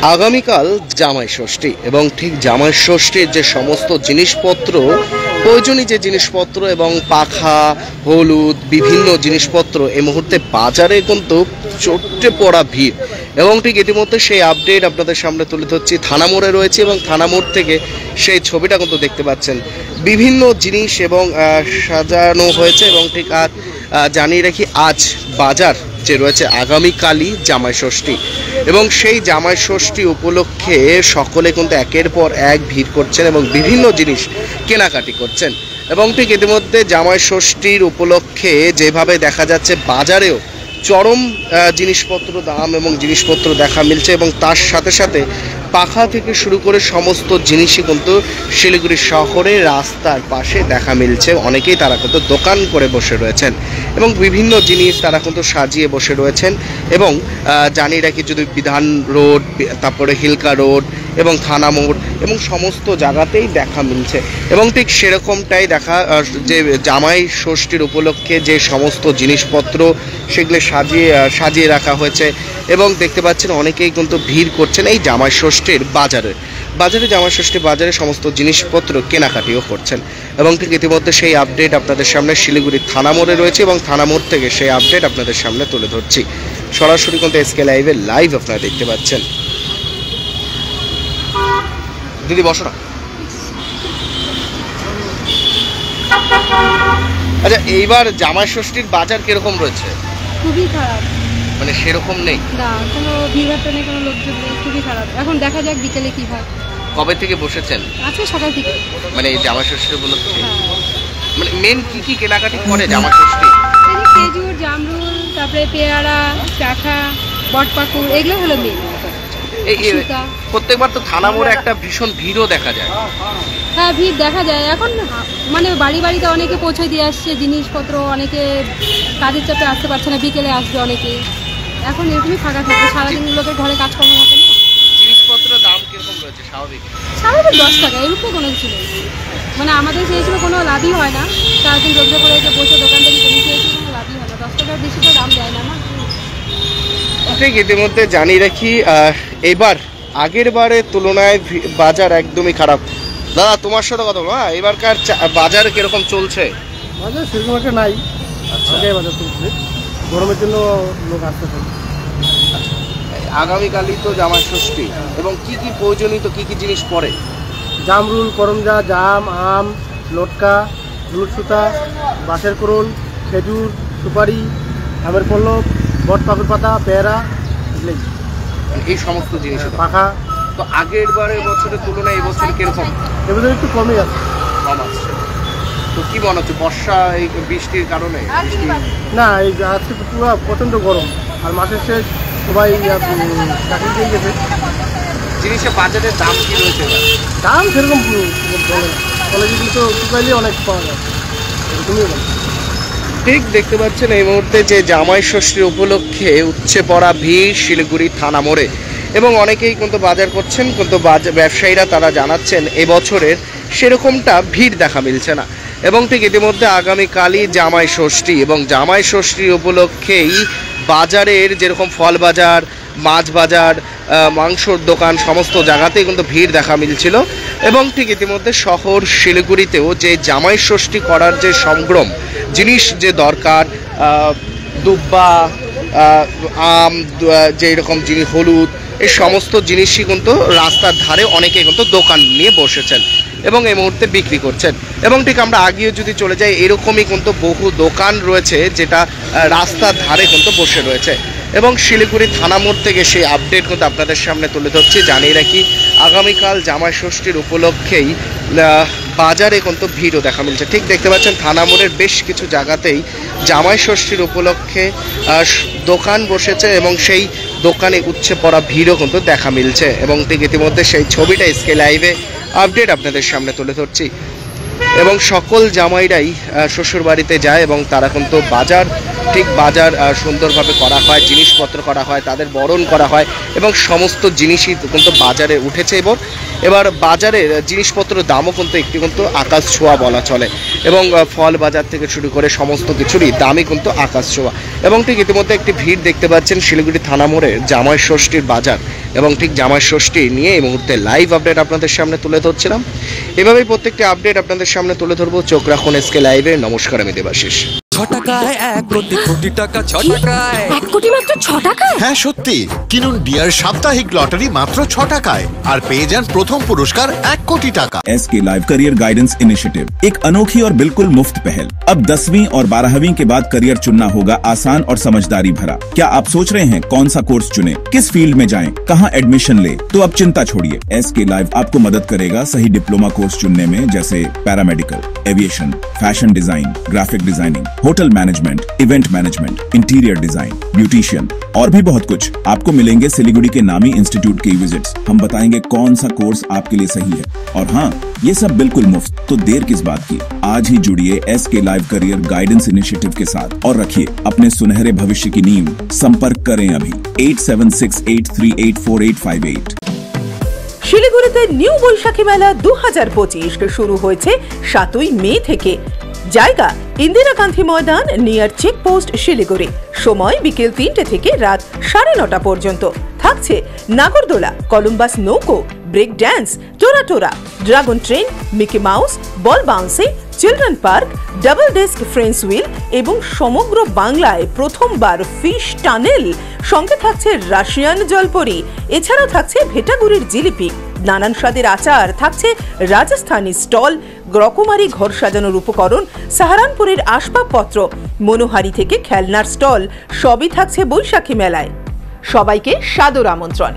আগামীকাল জামাই ষষ্ঠী এবং ঠিক জামাই ষষ্ঠীর যে সমস্ত জিনিসপত্র প্রয়োজনীয় যে জিনিসপত্র এবং পাখা হলুদ বিভিন্ন জিনিসপত্র এই মুহূর্তে বাজারে কিন্তু চটে পড়া ভিড় এবং ঠিক ইতিমধ্যে সেই আপডেট আপনাদের সামনে তুলে ধরছি। থানা মোড়ে রয়েছে এবং থানা মোড় থেকে সেই ছবিটা কিন্তু দেখতে পাচ্ছেন। বিভিন্ন জিনিস এবং সাজানো হয়েছে এবং ঠিক আজ জানিয়ে রাখি আজ বাজার যে রয়েছে আগামীকালই জামাই ষষ্ঠী এবং সেই জামাই ষষ্ঠী উপলক্ষে সকলে কিন্তু একের পর এক ভিড় করছেন এবং বিভিন্ন জিনিস কেনাকাটি করছেন এবং ঠিক ইতিমধ্যে জামাই ষষ্ঠীর উপলক্ষে যেভাবে দেখা যাচ্ছে বাজারেও চরম জিনিসপত্র দাম এবং জিনিসপত্র দেখা মিলছে এবং তার সাথে সাথে পাখা থেকে শুরু করে সমস্ত জিনিসই কিন্তু শিলিগুড়ি শহরে রাস্তার পাশে দেখা মিলছে। অনেকেই তারা কিন্তু দোকান করে বসে রয়েছেন এবং বিভিন্ন জিনিস তারা কিন্তু সাজিয়ে বসে রয়েছেন এবং জানিয়ে রাখি যদি বিধান রোড তারপরে হিলকা রোড এবং থানা মোড় এবং সমস্ত জায়গাতেই দেখা মিলছে এবং ঠিক সেরকমটাই দেখা যে জামাই ষষ্ঠীর উপলক্ষে যে সমস্ত জিনিসপত্র সেগুলো সাজিয়ে রাখা হয়েছে এবং দেখতে পাচ্ছেন অনেকেই কিন্তু ভিড় করছেন এই জামাই ষষ্ঠীর বাজারে জামাই ষষ্ঠীর বাজারে সমস্ত জিনিসপত্র কেনাকাটিও করছেন এবং ঠিক ইতিমধ্যে সেই আপডেট আপনাদের সামনে শিলিগুড়ি থানা মোড়ে রয়েছে এবং থানা মোড় থেকে সেই আপডেট আপনাদের সামনে তুলে ধরছি। সরাসরি কিন্তু এসকে লাইভে লাইভ আপনারা দেখতে পাচ্ছেন। দিদি বসো না। আচ্ছা, এইবার জামাই ষষ্ঠীর বাজার কিরকম রয়েছে? খুবই খারাপ, মানে সেরকম নেই না, কোনো ভিড়ভাট্টা নেই, কোনো লোকজন নেই, খুবই খারাপ। এখন দেখা যাক বিকেলে কি হয়। কবে থেকে বসেছেন? আজকে সকাল থেকে। মানে এই জামাই ষষ্ঠীর উপলক্ষে মানে মেন কি কেনাকাটি করে জামাই ষষ্ঠী? খেজুর, জামরুল, তারপরে পেয়ারা, চাখা, বটপাকুড়, এগুলো হলো মেন। প্রত্যেকবার তো থানা মোড়ে একটা ভীষণ ভিড়ও দেখা যায়। হ্যাঁ, ভিড় দেখা যায়। এখন মানে বাড়িতে অনেকে পৌঁছে দিয়ে আসছে জিনিসপত্র, অনেকে কাজের চাপে আসতে পারছে না, বিকেলে আসবে অনেকে। এখন এরকমই ফাঁকা থাকে, সারাদিন লোকের ঘরে কাজকর্ম থাকে না। জিনিসপত্রের দাম কিরকম রয়েছে? স্বাভাবিক 10 টাকা, এর উপরে কোনো কিছু নেই। মানে আমাদের সেই হিসেবে কোনো লাভই হয় না। সারাদিন রোজে করে যে বসে দোকানদারি করে সেই কোনো লাভই হয় না। 10 টাকার বেশি তো দাম দেয় না। ঠিক ইতিমধ্যে জানিয়ে রাখি এবার আগের বারের তুলনায় বাজার একদমই খারাপ। দাদা তোমার সাথে কথা বলো। এবারকার বাজার কিরকম চলছে? বাজার সেরকম একটা নাই। বাজার চলছে, গরমের জন্য লোক আসতে পারে। আগামীকালই তো জামাই ষষ্ঠী এবং কি প্রয়োজনীয় কি জিনিস পড়ে? জামরুল, করমজা, জাম, আম, লটকা, হলুদ সুতা, বাঁশের কোরল, খেজুর, সুপারি, আমের পল্লব, বটপাকুড় পাতা, পেয়ারা, এই সমস্ত জিনিস পাখা। তো আগের বছরের তুলনায় এই বছর কিরকম? এবছর একটু কমই আছে। কম আসছে। তো কি মনে হচ্ছে বর্ষা এই বৃষ্টির কারণে? না, এই আজকে তো পুরো প্রচণ্ড গরম আর মাসের শেষ, সবাই চাকরি দিয়ে গেছে। জিনিসের বাজারের দাম কি রয়েছে? দাম সেরকম বলে না, কলেজগুলি তো শুকাইলে অনেক পাওয়া যায়, এরকমই বলে। ঠিক দেখতে পাচ্ছেন এই মুহূর্তে যে জামাই ষষ্ঠীর উপলক্ষে উপচে পড়া ভিড় শিলিগুড়ি থানা মোড়ে এবং অনেকেই কিন্তু বাজার করছেন, কিন্তু ব্যবসায়ীরা তারা জানাচ্ছেন এবছরের সেরকমটা ভিড় দেখা মিলছে না এবং ঠিক ইতিমধ্যে আগামীকালই জামাই ষষ্ঠী এবং জামাই ষষ্ঠীর উপলক্ষেই বাজারের যেরকম ফল বাজার, মাছ বাজার, মাংসর দোকান সমস্ত জায়গাতেই কিন্তু ভিড় দেখা মিলছিল এবং ঠিক ইতিমধ্যে শহর শিলিগুড়িতেও যে জামাই ষষ্ঠী করার যে সংগ্রাম জিনিস যে দরকার, দুব্বা, আম, যে এরকম জিনিস, হলুদ, এই সমস্ত জিনিসই কিন্তু রাস্তার ধারে অনেকে কিন্তু দোকান নিয়ে বসেছেন এবং এই মুহূর্তে বিক্রি করছেন এবং ঠিক আমরা আগেও যদি চলে যাই এরকমই কিন্তু বহু দোকান রয়েছে যেটা রাস্তার ধারে কিন্তু বসে রয়েছে এবং শিলিগুড়ি থানা মোড় থেকে সেই আপডেট কিন্তু আপনাদের সামনে তুলে ধরছি। জানিয়ে রাখি আগামীকাল জামাই ষষ্ঠীর উপলক্ষেই বাজারে কিন্তু ভিড়ও দেখা মিলছে। ঠিক দেখতে পাচ্ছেন থানা মোড়ের বেশ কিছু জায়গাতেই জামাই ষষ্ঠীর উপলক্ষে দোকান বসেছে এবং সেই দোকানে উপচে পড়া ভিড়ও কিন্তু দেখা মিলছে এবং ঠিক ইতিমধ্যে সেই ছবিটা এসকে লাইভে আপডেট আপনাদের সামনে তুলে ধরছি এবং সকল জামাইরাই শ্বশুর বাড়িতে যায় এবং তারা কিন্তু বাজার সুন্দরভাবে করা হয়, জিনিসপত্র করা হয়, তাদের বরণ করা হয় এবং সমস্ত জিনিসই কিন্তু বাজারে উঠেছে এবার বাজারের জিনিসপত্রের দামও কিন্তু একটু কিন্তু আকাশ ছোঁয়া বলা চলে এবং ফল বাজার থেকে শুরু করে সমস্ত কিছুরই দামই কিন্তু আকাশ ছোঁয়া। এবং ঠিক ইতিমধ্যে একটি ভিড় দেখতে পাচ্ছেন শিলিগুড়ি থানা মোড়ে জামাই ষষ্ঠীর বাজার, এবং ঠিক জামাই ষষ্ঠী নিয়ে এই মুহূর্তে লাইভ আপডেট আপনাদের সামনে তুলে ধরছিলাম। এভাবেই প্রত্যেকটি আপডেট আপনাদের সামনে তুলে ধরবো। চোখ রাখুন এসকে লাইভে। নমস্কার, আমি দেবাশিস। 6 টাকায় 1 কোটি কোটি টাকা, 6 টাকায় 1 কোটি মাত্র 6 টাকায়। হ্যাঁ সত্যি, কিনুন ডিয়ার সাপ্তাহিক লটারি মাত্র 6 টাকায় আর পেয়ে যান প্রথম পুরস্কার 1 কোটি টাকা। SK live career guidance initiative एक अनोखी और बिल्कुल मुफ्त पहल। अब 10वीं और 12वीं के बाद करियर चुनना होगा आसान और समझदारी भरा। क्या आप सोच रहे हैं कौन सा कोर्स चुने, किस फील्ड में जाएं, कहां एडमिशन ले? तो अब चिंता छोड़िए, एसके लाइव आपको मदद करेगा सही डिप्लोमा कोर्स चुनने में, जैसे paramedical, aviation, fashion design, graphic designing, hotel management, event management, interior design, beautician और भी बहुत कुछ। आपको मिलेंगे सिलीगुड़ी के नामी इंस्टीट्यूट की विजिट्स। हम बताएंगे कौन सा कोर्स आपके लिए सही है, और हाँ, ये सब बिल्कुल मुफ्त। तो देर किस बात की, आज ही जुड़िए SK live career guidance initiative के साथ और रखिए अपने सुनहरे भविष्य की नींव। संपर्क करें अभी 8768384858। শিলিগুড়িতে নিউ বৈশাখী মেলা 2025 শুরু হয়েছে 7ই মে থেকে। জায়গা ইন্দিরা গান্ধী ময়দান, নিয়ার চেকপোস্ট, শিলিগুড়ি। সময় বিকেল 3টে থেকে রাত 9:30 পর্যন্ত। থাকছে নাগরদোলা, কলম্বাস নৌকো, ব্রেক ড্যান্স, টোরা, dragon train, Mickey Mouse, ball bouncing, children park, double desk Ferris wheel এবং সমগ্র বাংলায় প্রথমবার ফিশ টানেল। সঙ্গে থাকছে রাশিয়ান জলপরি। এছাড়াও থাকছে ভেটাগুড়ির জিলিপি, নানান স্বাদের আচার, থাকছে রাজস্থানী স্টল, রকমারি ঘর সাজানোর উপকরণ, সাহারানপুরের আসবাবপত্র, মনোহারি থেকে খেলনার স্টল, সবই থাকছে বৈশাখী মেলায়। সবাইকে সাদর আমন্ত্রণ।